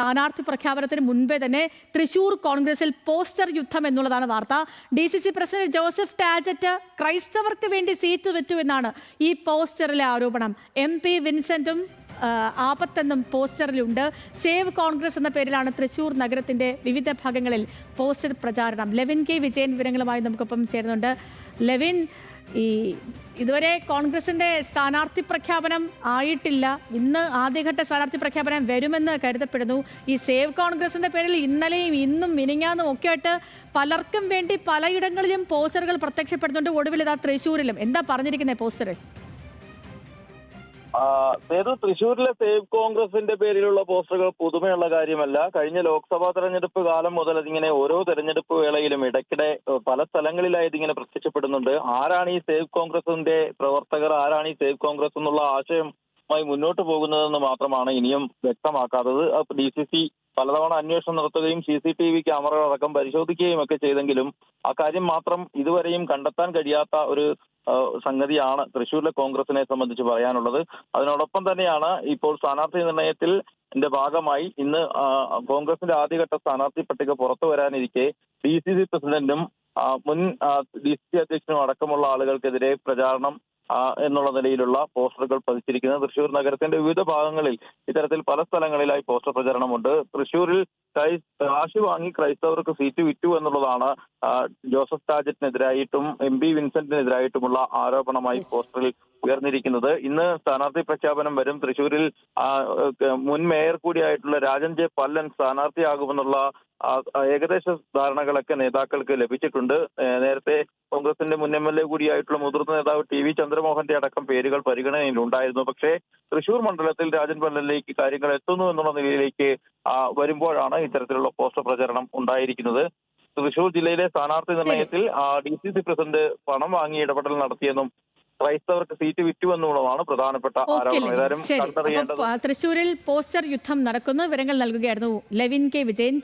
സ്ഥാനാർത്ഥി പ്രഖ്യാപനത്തിന് മുൻപേ തന്നെ തൃശൂർ കോൺഗ്രസിൽ പോസ്റ്റർ യുദ്ധം എന്നുള്ളതാണ് വാർത്ത. DCC പ്രസിഡന്റ് ജോസഫ് ടാജറ്റ് ക്രൈസ്തവർക്ക് വേണ്ടി സീറ്റ് വെച്ചു എന്നാണ് ഈ പോസ്റ്ററിലെ ആരോപണം. MP വിൻസെന്റും ആപത്തെന്നും പോസ്റ്ററിലുണ്ട്. സേവ് കോൺഗ്രസ് എന്ന പേരിലാണ് തൃശൂർ നഗരത്തിന്റെ വിവിധ ഭാഗങ്ങളിൽ പോസ്റ്റർ പ്രചാരണം. ലെവിൻ K വിജയൻ വിവരങ്ങളുമായി നമുക്കൊപ്പം ചേരുന്നുണ്ട്. ലെവിൻ, ഇതുവരെ കോൺഗ്രസിന്റെ സ്ഥാനാർത്ഥി പ്രഖ്യാപനം ആയിട്ടില്ല. ഇന്ന് ആദ്യഘട്ട സ്ഥാനാർത്ഥി പ്രഖ്യാപനം വരുമെന്ന് കരുതപ്പെടുന്നു. ഈ സേവ് കോൺഗ്രസിന്റെ പേരിൽ ഇന്നലെയും ഇന്നും മിനിങ്ങാന്നും ഒക്കെ ആയിട്ട് പലർക്കും വേണ്ടി പലയിടങ്ങളിലും പോസ്റ്ററുകൾ പ്രത്യക്ഷപ്പെടുന്നുണ്ട്. ഒടുവിൽ ഇതാ തൃശ്ശൂരിലും. എന്താ പറഞ്ഞിരിക്കുന്നത് പോസ്റ്ററിൽ? തൃശ്ശൂരിലെ സേവ് കോൺഗ്രസിന്റെ പേരിലുള്ള പോസ്റ്ററുകൾ പുതുമയുള്ള കാര്യമല്ല. കഴിഞ്ഞ ലോക്സഭാ തെരഞ്ഞെടുപ്പ് കാലം മുതൽ അതിങ്ങനെ ഓരോ തെരഞ്ഞെടുപ്പ് വേളയിലും ഇടയ്ക്കിടെ പല സ്ഥലങ്ങളിലായി ഇതിങ്ങനെ പ്രത്യക്ഷപ്പെടുന്നുണ്ട്. ആരാണ് ഈ സേവ് കോൺഗ്രസിന്റെ പ്രവർത്തകർ, ആരാണ് ഈ സേവ് കോൺഗ്രസ് എന്നുള്ള ആശയമായി മുന്നോട്ട് പോകുന്നതെന്ന് മാത്രമാണ് ഇനിയും വ്യക്തമാക്കാത്തത്. DCC പലതവണ അന്വേഷണം നടത്തുകയും CCTV ക്യാമറകൾ അടക്കം പരിശോധിക്കുകയും ഒക്കെ ചെയ്തെങ്കിലും ആ കാര്യം മാത്രം ഇതുവരെയും കണ്ടെത്താൻ കഴിയാത്ത ഒരു സംഗതിയാണ് തൃശ്ശൂരിലെ കോൺഗ്രസിനെ സംബന്ധിച്ച് പറയാനുള്ളത്. അതിനോടൊപ്പം തന്നെയാണ് ഇപ്പോൾ സ്ഥാനാർത്ഥി നിർണയത്തിൽ ഭാഗമായി ഇന്ന് കോൺഗ്രസിന്റെ ആദ്യഘട്ട സ്ഥാനാർത്ഥി പട്ടിക പുറത്തു വരാനിരിക്കെ DCC പ്രസിഡന്റും മുൻ DCC അധ്യക്ഷനും അടക്കമുള്ള ആളുകൾക്കെതിരെ പ്രചാരണം എന്നുള്ള നിലയിലുള്ള പോസ്റ്ററുകൾ പതിച്ചിരിക്കുന്നത്. തൃശ്ശൂർ നഗരത്തിന്റെ വിവിധ ഭാഗങ്ങളിൽ ഇത്തരത്തിൽ പല സ്ഥലങ്ങളിലായി പോസ്റ്റർ പ്രചരണമുണ്ട്. തൃശ്ശൂരിൽ കാശ് വാങ്ങി ക്രൈസ്തവർക്ക് സീറ്റ് വിറ്റു എന്നുള്ളതാണ് ജോസഫ് ടാജറ്റിനെതിരായിട്ടും MP വിൻസെന്റിനെതിരായിട്ടുമുള്ള ആരോപണമായി പോസ്റ്ററിൽ ഉയർന്നിരിക്കുന്നത്. ഇന്ന് സ്ഥാനാർത്ഥി പ്രഖ്യാപനം വരും. തൃശ്ശൂരിൽ മുൻ മേയർ കൂടിയായിട്ടുള്ള രാജൻ J. പല്ലൻ സ്ഥാനാർത്ഥിയാകുമെന്നുള്ള ഏകദേശ ധാരണകളൊക്കെ നേതാക്കൾക്ക് ലഭിച്ചിട്ടുണ്ട്. നേരത്തെ കോൺഗ്രസിന്റെ മുൻ MLA കൂടിയായിട്ടുള്ള മുതിർന്ന നേതാവ് TV ചന്ദ്രമോഹന്റെ അടക്കം പേരുകൾ പരിഗണനയിലുണ്ടായിരുന്നു. പക്ഷേ തൃശ്ശൂർ മണ്ഡലത്തിൽ രാജൻ പല്ലനിലേക്ക് കാര്യങ്ങൾ എത്തുന്നു എന്നുള്ള നിലയിലേക്ക് വരുമ്പോഴാണ് ഇത്തരത്തിലുള്ള പോസ്റ്റർ പ്രചരണം ഉണ്ടായിരിക്കുന്നത്. തൃശ്ശൂർ ജില്ലയിലെ സ്ഥാനാർത്ഥി നിർണയത്തിൽ DCC പ്രസിഡന്റ് പണം വാങ്ങി ഇടപെടൽ നടത്തിയെന്നും ക്രൈസ്തവർക്ക് സീറ്റ് വിറ്റു എന്നുള്ളതാണ് പ്രധാനപ്പെട്ട ആരോപണം. തൃശ്ശൂരിൽ പോസ്റ്റർ യുദ്ധം നടക്കുന്നു. വിവരങ്ങൾ നൽകുകയായിരുന്നു ലെവിൻ K വിജയൻ.